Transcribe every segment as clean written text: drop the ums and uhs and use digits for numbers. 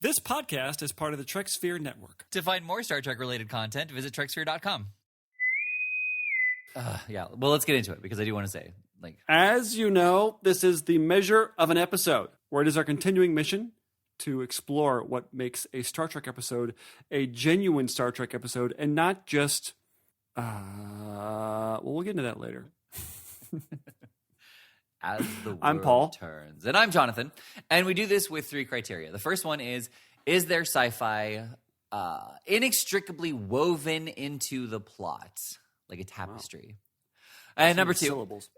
This podcast is part of the Treksphere Network. To find more Star Trek-related content, visit Treksphere.com. Well, let's get into it, because I do want to say, As you know, this is the measure of an episode, where it is our continuing mission to explore what makes a Star Trek episode a genuine Star Trek episode, and not just, we'll get into that later. As the world I'm Paul. turns. And I'm Jonathan. And we do this with 3 criteria. The first one is there sci-fi inextricably woven into the plot, like a tapestry? Wow. And number 2 syllables.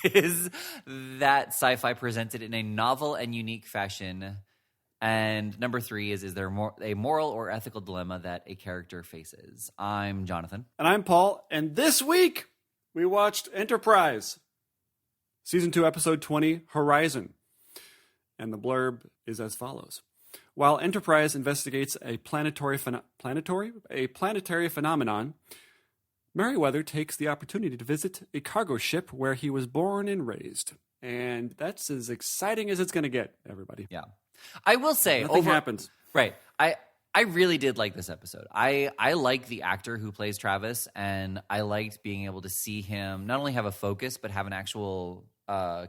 is that sci-fi presented in a novel and unique fashion. And number 3 is there a moral or ethical dilemma that a character faces? I'm Jonathan. And I'm Paul. And this week, we watched Enterprise. Season 2, Episode 20, Horizon. And the blurb is as follows. While Enterprise investigates a planetary phenomenon, Mayweather takes the opportunity to visit a cargo ship where he was born and raised. And that's as exciting as it's going to get, everybody. Yeah. I will say... Nothing happens. Right. I really did like this episode. I like the actor who plays Travis, and I liked being able to see him not only have a focus, but have an actual...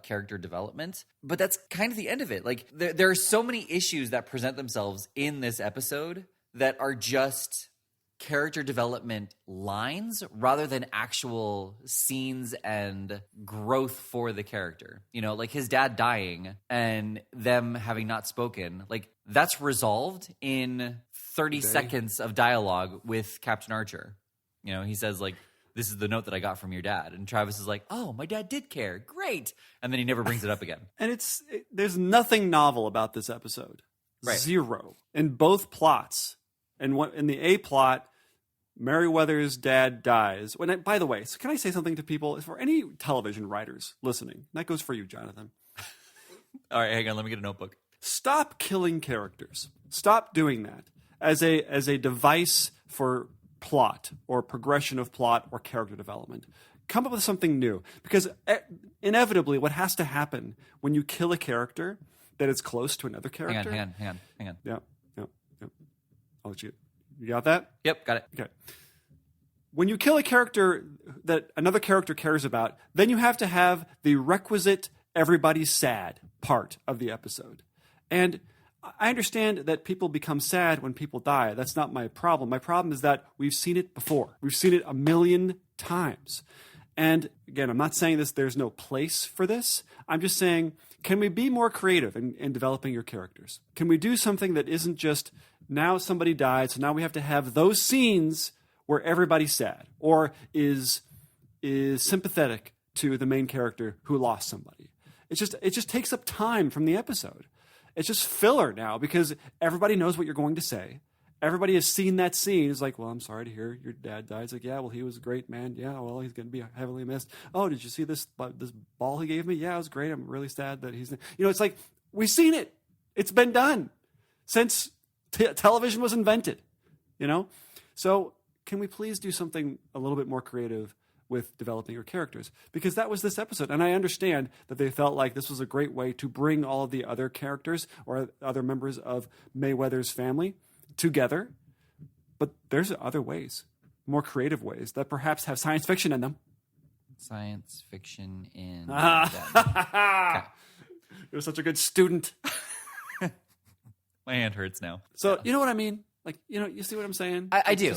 character development. But that's kind of the end of it. Like, there are so many issues that present themselves in this episode that are just character development lines rather than actual scenes and growth for the character. You know, like his dad dying and them having not spoken, like that's resolved in 30 seconds of dialogue with Captain Archer. You know, he says like, "This is the note that I got from your dad." And Travis is like, "Oh, my dad did care. Great." And then he never brings it up again. And there's nothing novel about this episode. Right. Zero. In both plots. And in the A plot, Mayweather's dad dies. By the way, so can I say something to people? For any television writers listening, that goes for you, Jonathan. All right, hang on. Let me get a notebook. Stop killing characters. Stop doing that as a device for plot or progression of plot or character development. Come up with something new, because inevitably what has to happen when you kill a character that is close to another character. Hang on. Yeah. I'll let you got that? Yep, got it. Okay. When you kill a character that another character cares about, then you have to have the requisite everybody's sad part of the episode. And I understand that people become sad when people die. That's not my problem. My problem is that we've seen it before. We've seen it 1,000,000 times. And again, I'm not saying there's no place for this. I'm just saying, can we be more creative in developing your characters? Can we do something that isn't just, now somebody died, so now we have to have those scenes where everybody's sad or is sympathetic to the main character who lost somebody? It just takes up time from the episode. It's just filler now, because everybody knows what you're going to say. Everybody has seen that scene. It's like, "Well, I'm sorry to hear your dad died." It's like, "Yeah, well, he was a great man. Yeah, well, he's going to be heavily missed. Oh, did you see this ball he gave me? Yeah, it was great. I'm really sad that he's..." You know, it's like, we've seen it. It's been done since television was invented, you know? So can we please do something a little bit more creative with developing your characters? Because that was this episode. And I understand that they felt like this was a great way to bring all of the other characters or other members of Mayweather's family together. But there's other ways, more creative ways that perhaps have science fiction in them. Science fiction in... Okay. You're such a good student. My hand hurts now. So, you know what I mean? Like, you know, you see what I'm saying? I do.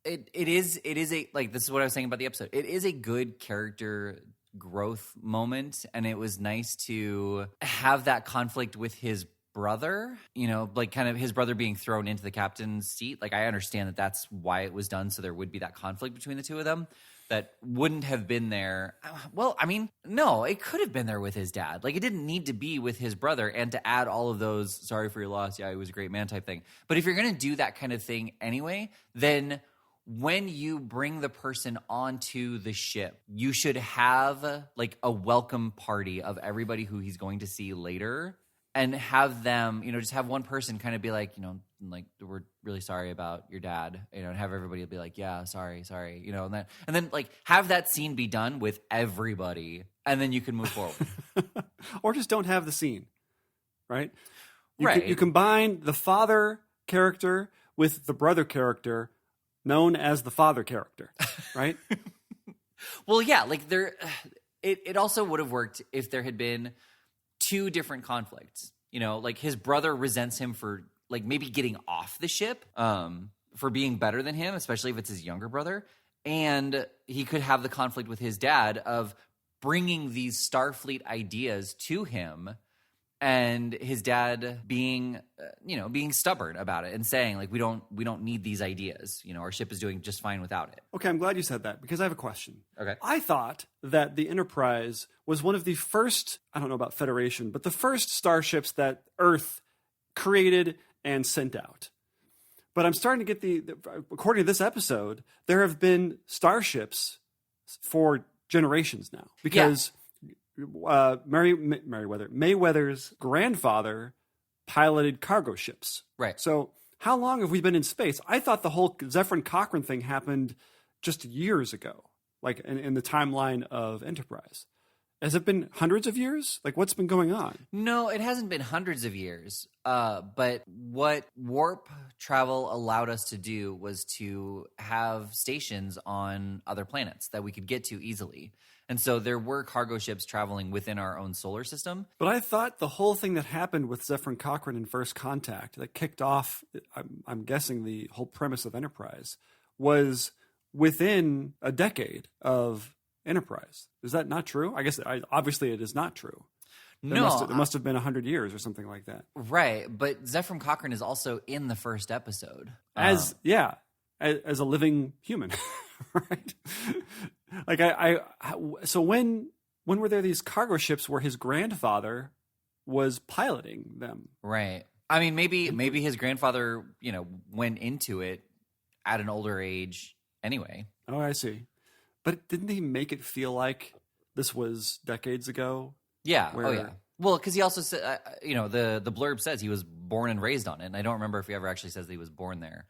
It is a, like, this is what I was saying about the episode. It is a good character growth moment, and it was nice to have that conflict with his brother, you know, like kind of his brother being thrown into the captain's seat. Like, I understand that that's why it was done, so there would be that conflict between the two of them that wouldn't have been there. Well, I mean, no, it could have been there with his dad. Like, it didn't need to be with his brother, and to add all of those, "Sorry for your loss, yeah, he was a great man" type thing. But if you're going to do that kind of thing anyway, then when you bring the person onto the ship, you should have like a welcome party of everybody who he's going to see later, and have them, you know, just have one person kind of be like, you know, like, "We're really sorry about your dad," you know, and have everybody be like, "Yeah, sorry, you know," and then like have that scene be done with everybody, and then you can move forward. Or just don't have the scene. right? Right. You combine the father character with the brother character known as the father character, right? Well, yeah, like it also would have worked if there had been two different conflicts. You know, like his brother resents him for like maybe getting off the ship, for being better than him, especially if it's his younger brother. And he could have the conflict with his dad of bringing these Starfleet ideas to him, and his dad being, being stubborn about it and saying like, we don't need these ideas. You know, our ship is doing just fine without it. Okay, I'm glad you said that because I have a question. Okay. I thought that the Enterprise was one of the first, I don't know about Federation, but the first starships that Earth created and sent out. But I'm starting to get according to this episode, there have been starships for generations now because Mayweather's grandfather piloted cargo ships. Right. So how long have we been in space? I thought the whole Zefram Cochrane thing happened just years ago, like in the timeline of Enterprise. Has it been hundreds of years? Like, what's been going on? No, it hasn't been hundreds of years. But what warp travel allowed us to do was to have stations on other planets that we could get to easily. And so there were cargo ships traveling within our own solar system. But I thought the whole thing that happened with Zefram Cochrane in First Contact that kicked off, I'm guessing, the whole premise of Enterprise was within a decade of Enterprise. Is that not true? I guess obviously it is not true. There must have been 100 years or something like that. Right, but Zefram Cochrane is also in the first episode. As a living human, right? Like so when were there these cargo ships where his grandfather was piloting them? Right. I mean, maybe his grandfather, went into it at an older age anyway. Oh, I see. But didn't he make it feel like this was decades ago? Yeah. Oh, yeah. Well, because he also said, the blurb says he was born and raised on it. And I don't remember if he ever actually says that he was born there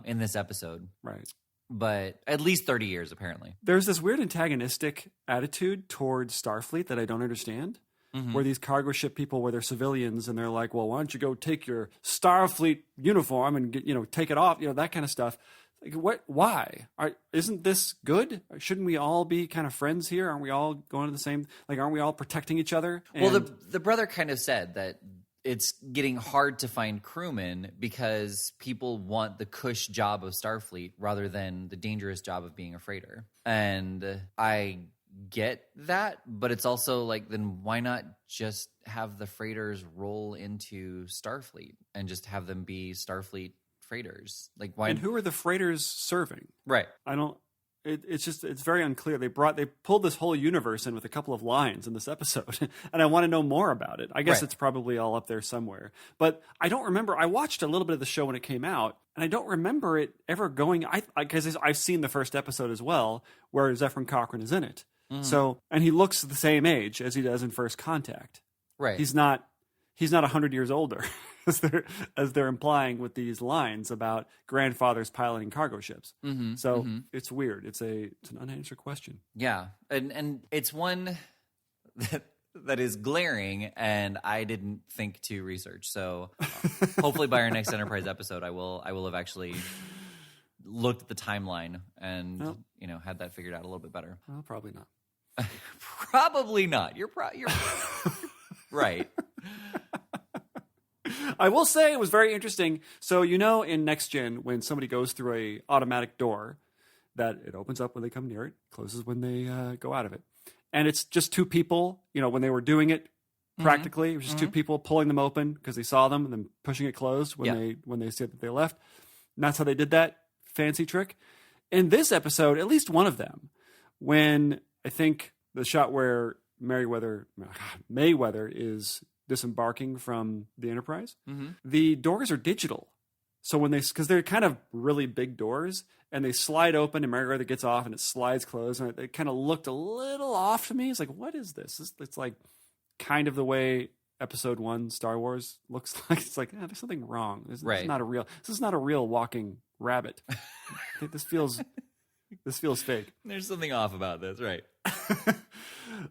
in this episode. Right. But at least 30 years, apparently. There's this weird antagonistic attitude towards Starfleet that I don't understand. Mm-hmm. Where these cargo ship people, where they're civilians, and they're like, well, why don't you go take your Starfleet uniform and take it off, that kind of stuff. Like, what? Why? Isn't this good? Shouldn't we all be kind of friends here? Aren't we all going to the same? Like, aren't we all protecting each other? Well, the brother kind of said that it's getting hard to find crewmen because people want the cush job of Starfleet rather than the dangerous job of being a freighter. And I get that, but it's also like, then why not just have the freighters roll into Starfleet and just have them be Starfleet freighters? Like, why? And who are the freighters serving? Right. I don't. It's very unclear. They pulled this whole universe in with a couple of lines in this episode, and I want to know more about it. I guess It's probably all up there somewhere, but I don't remember. I watched a little bit of the show when it came out, and I don't remember it ever going. Because I've seen the first episode as well, where Zefram Cochrane is in it. Mm. So, and he looks the same age as he does in First Contact. Right. He's not 100 years older. As they're implying with these lines about grandfathers piloting cargo ships. Mm-hmm, so it's weird. It's an unanswered question. Yeah, and it's one that is glaring, and I didn't think to research. So hopefully by our next Enterprise episode, I will have actually looked at the timeline and had that figured out a little bit better. Well, probably not. Probably not. You're right. I will say it was very interesting. So, in Next Gen, when somebody goes through a automatic door, that it opens up when they come near it, closes when they go out of it. And it's just two people, when they were doing it practically, it was just two people pulling them open because they saw them and then pushing it closed when they said that they left. And that's how they did that fancy trick. In this episode, at least one of them, when I think the shot where Mayweather is disembarking from the Enterprise, the doors are digital. So because they're kind of really big doors, and they slide open, and Mayweather gets off, and it slides closed, and it kind of looked a little off to me. It's like, what is this? It's like kind of the way Episode 1 Star Wars looks like. It's like, there's something wrong. This is not a real walking rabbit. This feels fake. There's something off about this, right?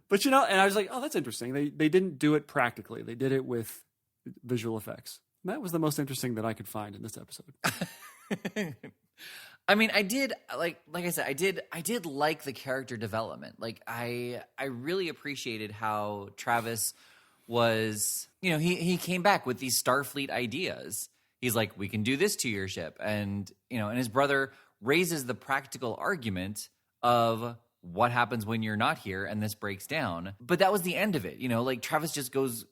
But and I was like, oh, that's interesting. They didn't do it practically. They did it with visual effects. That was the most interesting that I could find in this episode. I mean, I did like I said, I did like the character development. Like I really appreciated how Travis was, he came back with these Starfleet ideas. He's like, we can do this to your ship. And, and his brother raises the practical argument of what happens when you're not here and this breaks down. But that was the end of it. Like Travis just goes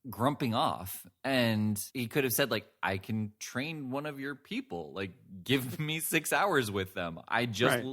grumping off, and he could have said, like, I can train one of your people, like, give me 6 hours with them. I just,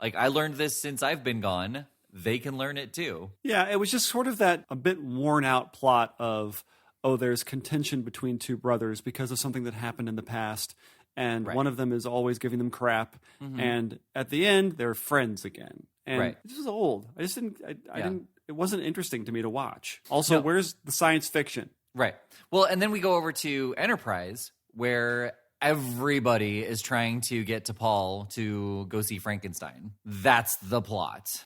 like, I learned this since I've been gone. They can learn it too. Yeah, it was just sort of that a bit worn out plot of, there's contention between two brothers because of something that happened in the past, and one of them is always giving them crap, and at the end they're friends again. And this is old. I just didn't. I didn't. It wasn't interesting to me to watch. Also, where's the science fiction? Right. Well, and then we go over to Enterprise, where everybody is trying to get to Paul to go see Frankenstein. That's the plot.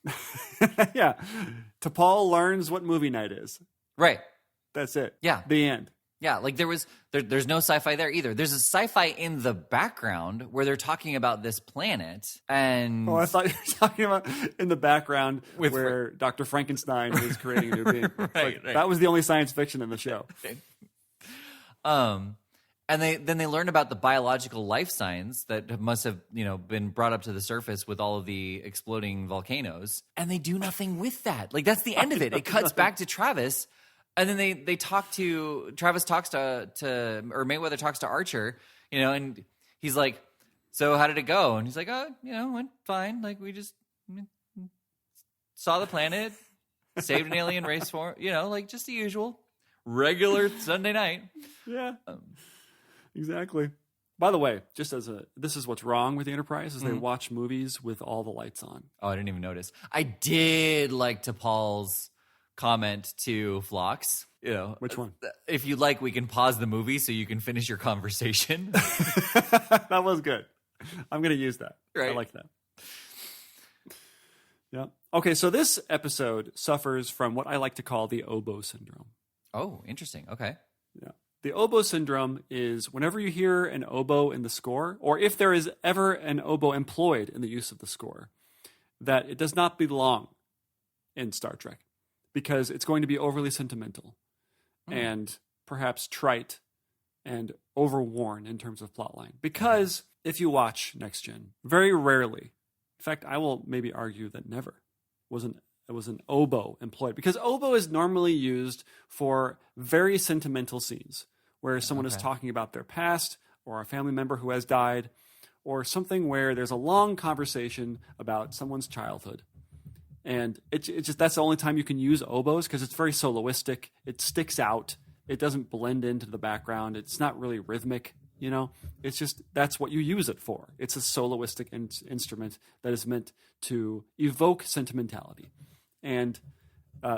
Yeah. T'Pol learns what movie night is. Right. That's it. Yeah. The end. Yeah, like there's no sci-fi there either. There's a sci-fi in the background where they're talking about this planet, and I thought you were talking about in the background where Dr. Frankenstein is creating a new being. Right. That was the only science fiction in the show. And they learn about the biological life signs that must have been brought up to the surface with all of the exploding volcanoes, and they do nothing with that. Like that's the end of it. It cuts back to Travis. And then they talk to Travis talks to or Mayweather talks to Archer, and he's like, "So how did it go?" And he's like, "Oh, went fine. Like we just saw the planet, saved an alien race form, like just the usual regular Sunday night." Yeah, exactly. By the way, this is what's wrong with the Enterprise is they watch movies with all the lights on. Oh, I didn't even notice. I did like T'Pol's comment to Phlox, which one? If you like, we can pause the movie so you can finish your conversation. That was good. I'm going to use that. Right. I like that. Yeah. Okay, so this episode suffers from what I like to call the oboe syndrome. Oh, interesting. Okay. Yeah. The oboe syndrome is whenever you hear an oboe in the score, or if there is ever an oboe employed in the use of the score, that it does not belong in Star Trek. Because it's going to be overly sentimental and perhaps trite and overworn in terms of plotline. Because if you watch Next Gen, very rarely, in fact, I will maybe argue that never, was an oboe employed. Because oboe is normally used for very sentimental scenes where someone is talking about their past or a family member who has died or something where there's a long conversation about someone's childhood. And it's just that's the only time you can use oboes because it's very soloistic. It sticks out. It doesn't blend into the background. It's not really rhythmic, It's just that's what you use it for. It's a soloistic instrument that is meant to evoke sentimentality. And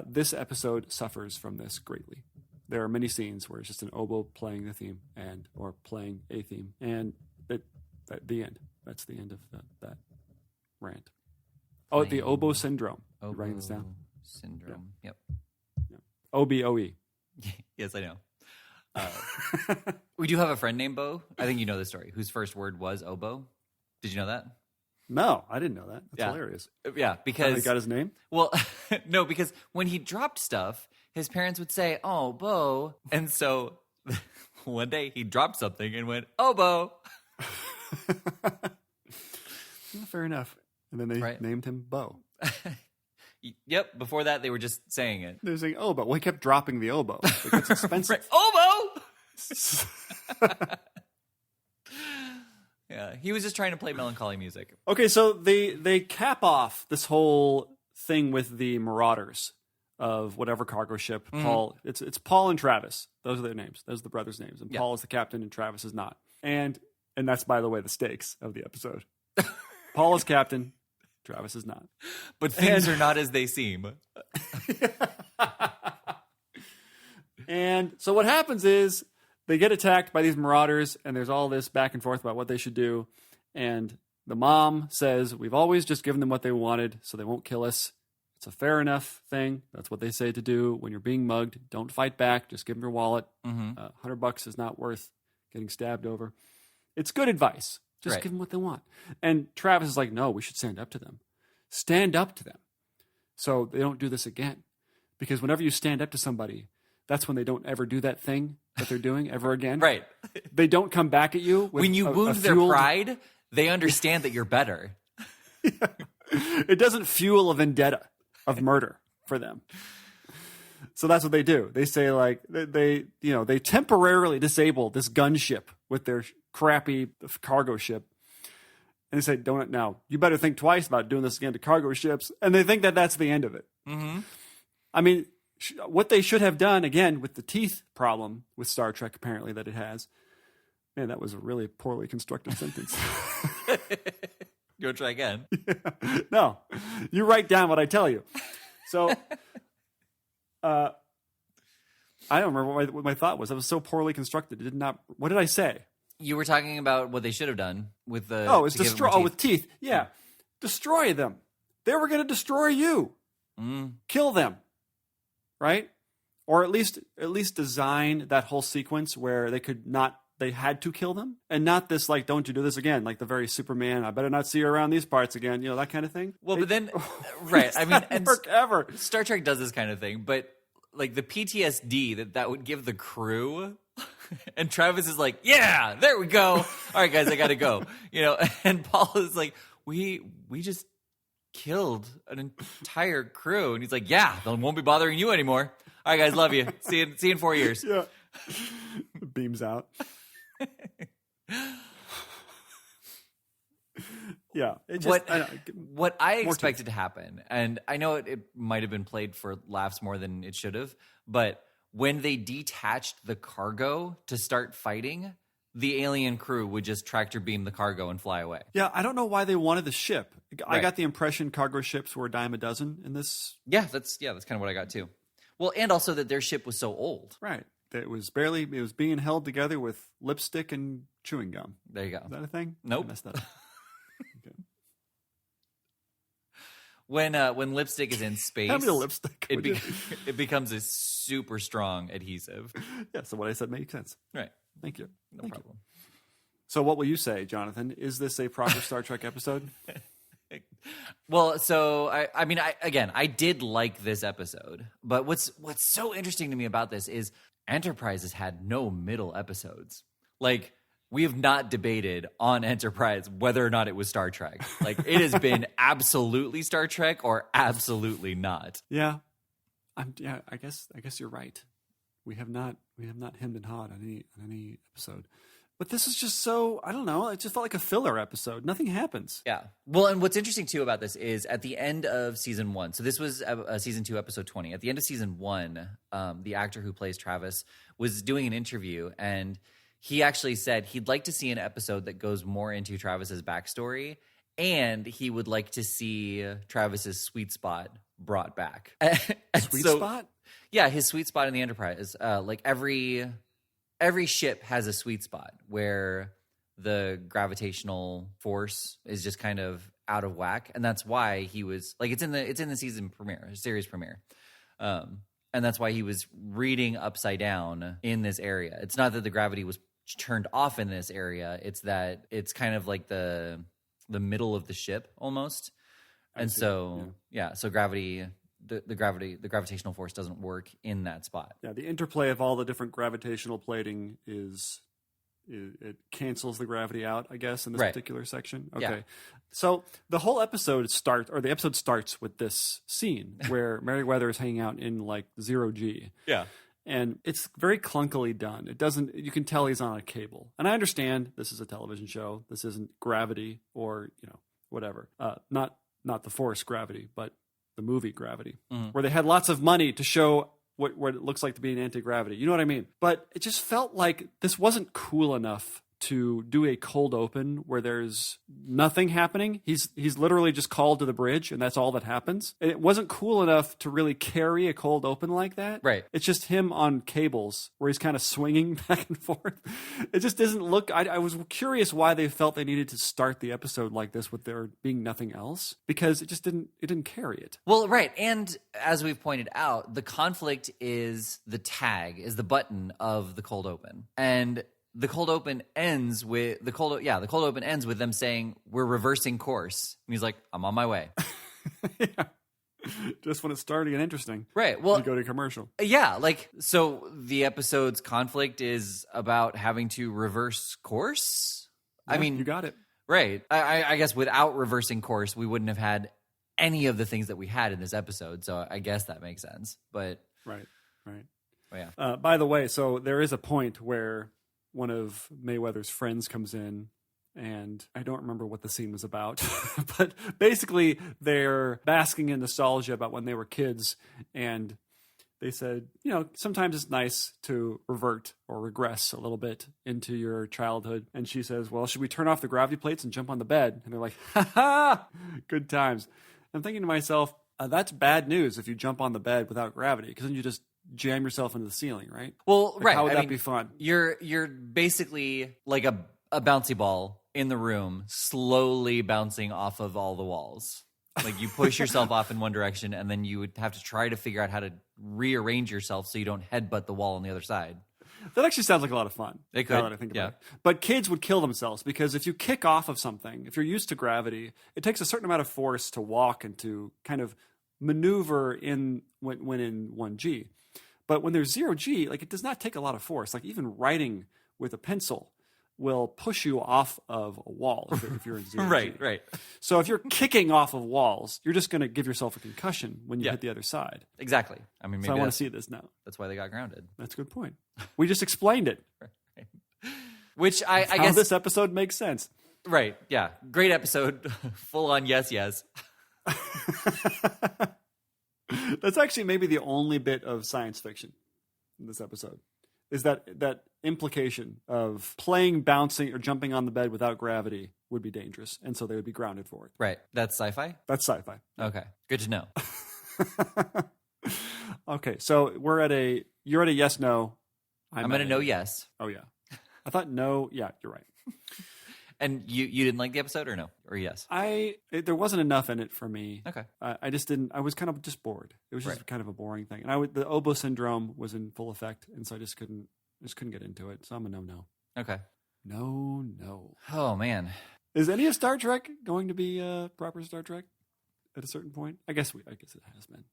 this episode suffers from this greatly. There are many scenes where it's just an oboe playing the theme or playing a theme. And the end. That's the end of that rant. Oh, the oboe syndrome. Oboe writing this down. Syndrome. Yeah. Yep. OBOE. Yes, I know. We do have a friend named Bo. I think you know the story. Whose first word was oboe. Did you know that? No, I didn't know that. That's hilarious. Yeah, because he got his name. Well, no, because when he dropped stuff, his parents would say, "Oh, Bo," and so one day he dropped something and went, "Oh, Bo." Well, fair enough. And then they named him Bo. Yep. Before that, they were just saying it. They're saying oboe. Well, he kept dropping the oboe. Like, it's expensive. Oboe! Yeah, he was just trying to play melancholy music. Okay, so they cap off this whole thing with the Marauders of whatever cargo ship. Paul, it's Paul and Travis. Those are their names. Those are the brothers' names. And Paul is the captain and Travis is not. And that's, by the way, the stakes of the episode. Paul is captain. Travis is not. But things are not as they seem. And so what happens is they get attacked by these Marauders, and there's all this back and forth about what they should do. And the mom says, we've always just given them what they wanted, so they won't kill us. It's a fair enough thing. That's what they say to do when you're being mugged. Don't fight back. Just give them your wallet. $100 is not worth getting stabbed over. It's good advice. Just give them what they want. And Travis is like, no, we should stand up to them. Stand up to them so they don't do this again. Because whenever you stand up to somebody, that's when they don't ever do that thing that they're doing ever again. Right. They don't come back at you. With when you wound their pride, they understand that you're better. It doesn't fuel a vendetta of murder for them. So that's what they do. They say like they temporarily disable this gunship with their crappy cargo ship. And they say, don't now. You better think twice about doing this again to cargo ships. And they think that that's the end of it. Mm-hmm. I mean, what they should have done, again, with the teeth problem with Star Trek, apparently, that it has. Man, that was a really poorly constructed sentence. You want to try again? Yeah. No. You write down what I tell you. So, I don't remember what my thought was. That was so poorly constructed. It did not. What did I say? You were talking about what they should have done with the. Oh, it's destroy. Oh, with teeth. Yeah. Destroy them. They were going to destroy you. Kill them. Right? Or at least design that whole sequence where they had to kill them, and not this like, don't you do this again, like the very Superman, I better not see you around these parts again, that kind of thing. Well, but then, right? I mean, and work ever. Star Trek does this kind of thing, but like the PTSD that would give the crew, and Travis is like, yeah, there we go. All right, guys, I got to go. And Paul is like, we just killed an entire crew, and he's like, yeah, they won't be bothering you anymore. All right, guys, love you. See you in 4 years. Yeah. Beams out. Yeah. What I expected to happen, and I know it might have been played for laughs more than it should have, but when they detached the cargo to start fighting, the alien crew would just tractor beam the cargo and fly away. Yeah, I don't know why they wanted the ship. I got the impression cargo ships were a dime a dozen in this. Yeah, that's kind of what I got too. Well, and also that their ship was so old. Right. It was being held together with lipstick and chewing gum. There you go. Is that a thing? Nope. I messed that up. Okay. When lipstick is in space, Have me a lipstick. It becomes a super strong adhesive. Yeah, so what I said makes sense. Right. Thank you. No problem. So what will you say, Jonathan? Is this a proper Star Trek episode? Well, so I did like this episode, but what's so interesting to me about this is Enterprise has had no middle episodes. Like, we have not debated on Enterprise whether or not it was Star Trek. Like, it has been absolutely Star Trek or absolutely not. Yeah, I guess you're right. We have not hemmed and hawed on any episode. But this is just so, I don't know, it just felt like a filler episode. Nothing happens. Yeah. Well, and what's interesting, too, about this is at the end of season 1, so this was season 2, episode 20. At the end of season 1, the actor who plays Travis was doing an interview, and he actually said he'd like to see an episode that goes more into Travis's backstory, and he would like to see Travis's sweet spot brought back. Sweet spot? Yeah, his sweet spot in the Enterprise. Like every ship has a sweet spot where the gravitational force is just kind of out of whack, and that's why he was like, it's in the season premiere, series premiere, and that's why he was reading upside down in this area. It's not that the gravity was turned off in this area; it's that it's kind of like the middle of the ship almost, and so gravity. The gravitational force doesn't work in that spot. Yeah, the interplay of all the different gravitational plating it cancels the gravity out, I guess, in this particular section. Okay. Yeah. So the whole episode starts with this scene where Mayweather is hanging out in like 0G. Yeah. And it's very clunkily done. You can tell he's on a cable. And I understand this is a television show. This isn't Gravity or, whatever. Not the Force Gravity, but the movie Gravity, where they had lots of money to show what it looks like to be an anti-gravity. You know what I mean? But it just felt like this wasn't cool enough to do a cold open where there's nothing happening. He's literally just called to the bridge, and that's all that happens. And it wasn't cool enough to really carry a cold open like that. Right. It's just him on cables where he's kind of swinging back and forth. It just doesn't look. I was curious why they felt they needed to start the episode like this with there being nothing else, because it just didn't carry it. Well, right. And as we've pointed out, the conflict is the tag, is the button of the cold open. And the cold open ends with them saying, "We're reversing course." And he's like, "I'm on my way." Yeah. Just when it's starting and interesting. Right. Well, you go to commercial. Yeah. Like, so the episode's conflict is about having to reverse course. Yeah, I mean, you got it. Right. I guess without reversing course, we wouldn't have had any of the things that we had in this episode. So I guess that makes sense. But right. Oh, yeah. By the way, so there is a point where one of Mayweather's friends comes in, and I don't remember what the scene was about, but basically they're basking in nostalgia about when they were kids, and they said, sometimes it's nice to revert or regress a little bit into your childhood. And she says, "Well, should we turn off the gravity plates and jump on the bed?" And they're like, "Ha ha, good times." I'm thinking to myself, that's bad news if you jump on the bed without gravity, because then you just jam yourself into the ceiling, right? Well, right. How would that be fun? You're basically like a bouncy ball in the room, slowly bouncing off of all the walls. Like you push yourself off in one direction, and then you would have to try to figure out how to rearrange yourself so you don't headbutt the wall on the other side. That actually sounds like a lot of fun. It could. Now that I think about it. But kids would kill themselves, because if you kick off of something, if you're used to gravity, it takes a certain amount of force to walk and to kind of maneuver in when in 1G. But when there's 0G, like, it does not take a lot of force. Like, even writing with a pencil will push you off of a wall if you're in 0G. Right. So if you're kicking off of walls, you're just going to give yourself a concussion when you hit the other side. Exactly. I mean, maybe so I want to see this now. That's why they got grounded. That's a good point. We just explained it. Right. Which I How guess this episode makes sense. Right. Yeah. Great episode. Full on yes. That's actually maybe the only bit of science fiction in this episode, is that implication of playing, bouncing, or jumping on the bed without gravity would be dangerous, and so they would be grounded for it. Right. That's sci-fi? That's sci-fi. Okay. Good to know. Okay, so you're at a yes, no. I'm at a no, yes. Oh, yeah. I thought no. Yeah, you're right. And you didn't like the episode, or no? Or yes? There wasn't enough in it for me. Okay. I just didn't. I was kind of just bored. It was just kind of a boring thing, and the oboe syndrome was in full effect, and so I just couldn't get into it. So I'm a no. Okay. No. Oh man. Is any of Star Trek going to be proper Star Trek at a certain point? I guess it has been.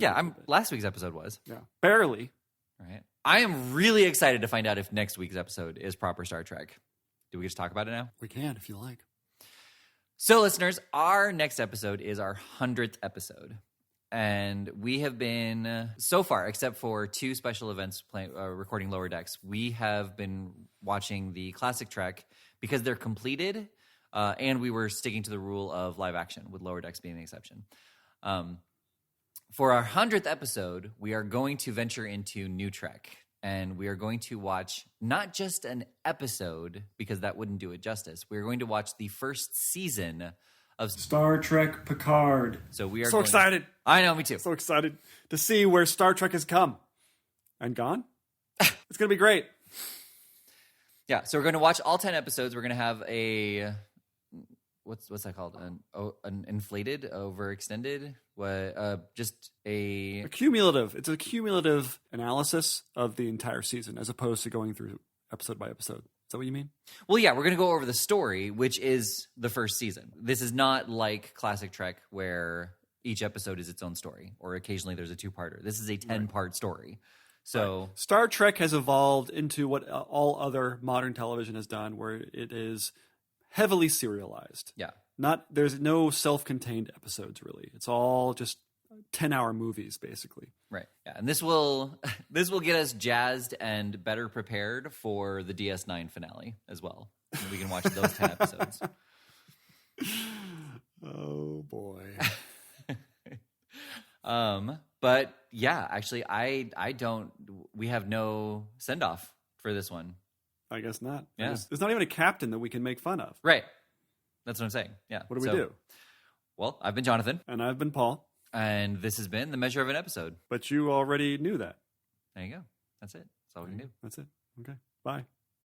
Yeah. Last week's episode was. Yeah. Barely. Right. I am really excited to find out if next week's episode is proper Star Trek. Do we just talk about it now? We can, if you like. So, listeners, our next episode is our 100th episode. And we have been, so far, except for 2 special events recording Lower Decks, we have been watching the classic Trek because they're completed, and we were sticking to the rule of live action, with Lower Decks being the exception. For our 100th episode, we are going to venture into New Trek. And we are going to watch not just an episode, because that wouldn't do it justice. We're going to watch the first season of Star Trek Picard. So we are so excited. I know, me too. So excited to see where Star Trek has come and gone. It's going to be great. Yeah, so we're going to watch all 10 episodes. We're going to have a what's that called? An inflated, overextended, just a cumulative. It's a cumulative analysis of the entire season, as opposed to going through episode by episode. Is that what you mean? Well, yeah, we're going to go over the story, which is the first season. This is not like classic Trek, where each episode is its own story, or occasionally there's a 2-parter. This is a 10-part story. So Star Trek has evolved into what all other modern television has done, where it is heavily serialized. Yeah. There's no self-contained episodes, really. It's all just 10-hour movies, basically. Right. Yeah. And this will get us jazzed and better prepared for the DS9 finale as well. And we can watch those 10 episodes. Oh boy. But yeah, actually we have no send-off for this one. I guess not. Yeah. There's not even a captain that we can make fun of. Right. That's what I'm saying. Yeah. What do we do? Well, I've been Jonathan. And I've been Paul. And this has been The Measure of an Episode. But you already knew that. There you go. That's it. That's all we can do. That's it. Okay. Bye.